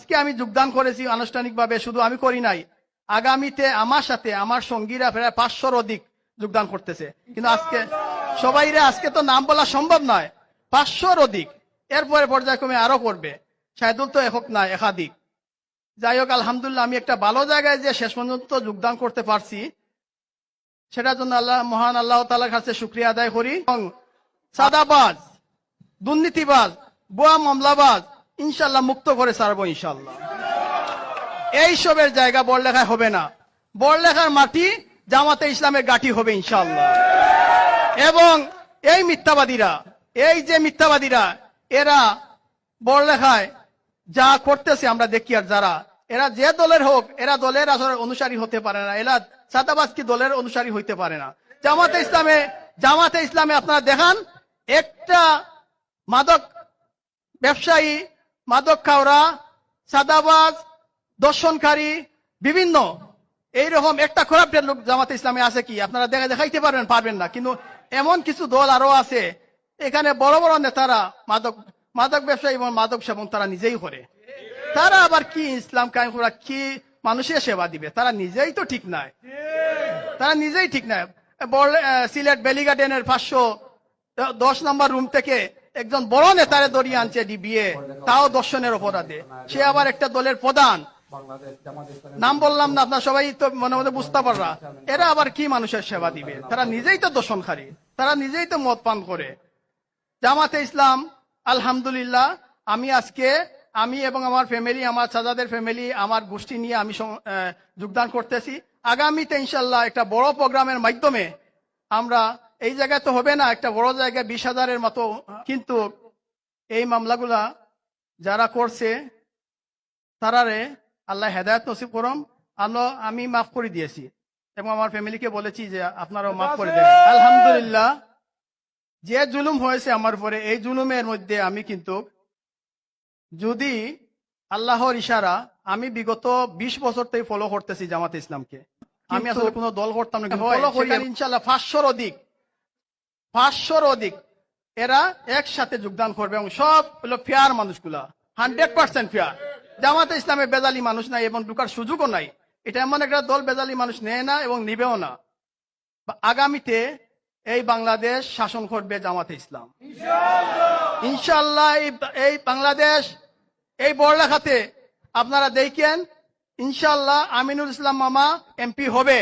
আজকে আমি যোগদান করেছি আনুষ্ঠানিকভাবে, শুধু আমি করি নাই, আগামীতে আমার সাথে আমার সঙ্গীরা প্রায় 500-র অধিক যোগদান করতেছে। কিন্তু আজকে সবাইরে আজকে তো নাম বলা সম্ভব নয়, 500-র অধিক, এরপরে পর্যায়ক্রমে আরো করবে। শাহিদুল তো একক নয়, একাধিক। যাই হোক, আলহামদুলিল্লাহ আমি একটা ভালো জায়গায় যে শেষ পর্যন্ত যোগদান করতে পারছি, সেটার জন্য মহান আল্লাহ তাআলার কাছে শুকরিয়া আদায় করি। এবং সাদাবাজ, দুর্নীতিবাজ, ভুয়া মামলাবাজ ইনশাল্লাহ মুক্ত করে ছাড়বো ইনশাল্লাহ। এইসবের জায়গা বড়লেখায় হবে না, বড়লেখার মাটি জামাতে ইসলামের গাঁটি হবে ইনশাল্লাহ। এবং এই মিথ্যাবাদীরা এরা বড়লেখায় যা করতেছে আমরা দেখি, আর যারা এরা যে দলের হোক, এরা দলের আসলে অনুসারী হতে পারে না, এরা সাদাবাজ কি দলের অনুসারী হইতে পারে না। জামাতে ইসলামে আপনারা দেখান, একটা মাদক ব্যবসায়ী, মাদক খাওয়া, সাদাবাজ, দর্শনকারী, বিভিন্ন এইরকম একটা খারাপের লোক জামাতে ইসলামে আছে কি আপনারা দেখাইতে পারবেন না। কিন্তু এমন কিছু দল আরো আছে, এখানে বড় বড় নেতারা মাদক ব্যবসায়ী এবং মাদক সেবন তারা নিজেই করে। তারা আবার কি ইসলাম কায়েম করা, কি মানুষের সেবা দিবে? তারা নিজেই তো ঠিক নাই, সিলেট বেলি গার্ডেনের 510 নম্বর রুম থেকে একজন বড় নেতারে দড়িয়ে আনছে ডিবিএ, তাও দর্শনের অপরাধে। সে আবার একটা দলের প্রধান, নাম বললাম না, আপনার সবাই তো মনে মনে বুঝতে পাররা। এরা আবার কি মানুষের সেবা দিবে? তারা নিজেই তো দর্শনকারী, তারা নিজেই তো মদ পান করে। জামাতে ইসলাম আলহামদুলিল্লাহ, আমি এবং আমার ফ্যামিলি, আমার সাজাদের ফ্যামিলি, আমার গোষ্ঠী নিয়ে আমি যোগদান করতেছি। আগামীতে ইনশাল্লাহ একটা বড় প্রোগ্রামের মাধ্যমে আমরা, এই জায়গায় তো হবে না, একটা বড় জায়গায় 20,000-এর মতো। কিন্তু এই মামলাগুলা যারা করছে তারারে আল্লাহ হেদায়েত নসিব করুন। আমি মাফ করে দিয়েছি এবং আমার ফ্যামিলিকে বলেছি যে আপনারাও মাফ করে দেন। আলহামদুলিল্লাহ, যে জুলুম হয়েছে আমার উপরে, এই জুলুমের মধ্যে আমি কিন্তু, যদি আল্লাহর ইশারা, আমি বিগত 20 বছর থেকে ফলো করতেছি জামাতে ইসলামকে। আমি আসলে কোনো দল করতাম না, ফলো করি। ইনশাল্লাহ 500-র অধিক এরা একসাথে যোগদান করবে এবং সব হলো ফেয়ার মানুষগুলা, 100% ফেয়ার। জামাতে ইসলামে বেজালি মানুষ নাই এবং ঢুকার সুযোগও নাই। এটা এমন একটা দল বেজালি মানুষ নেয় না এবং নিবেও না। আগামীতে এই বাংলাদেশ শাসন করবে জামাতে ইসলাম ইনশাআল্লাহ। এই বাংলাদেশ, এই বড়লেখাতে আপনারা দেখেন ইনশাআল্লাহ আমিনুল ইসলাম মামা এমপি হবে।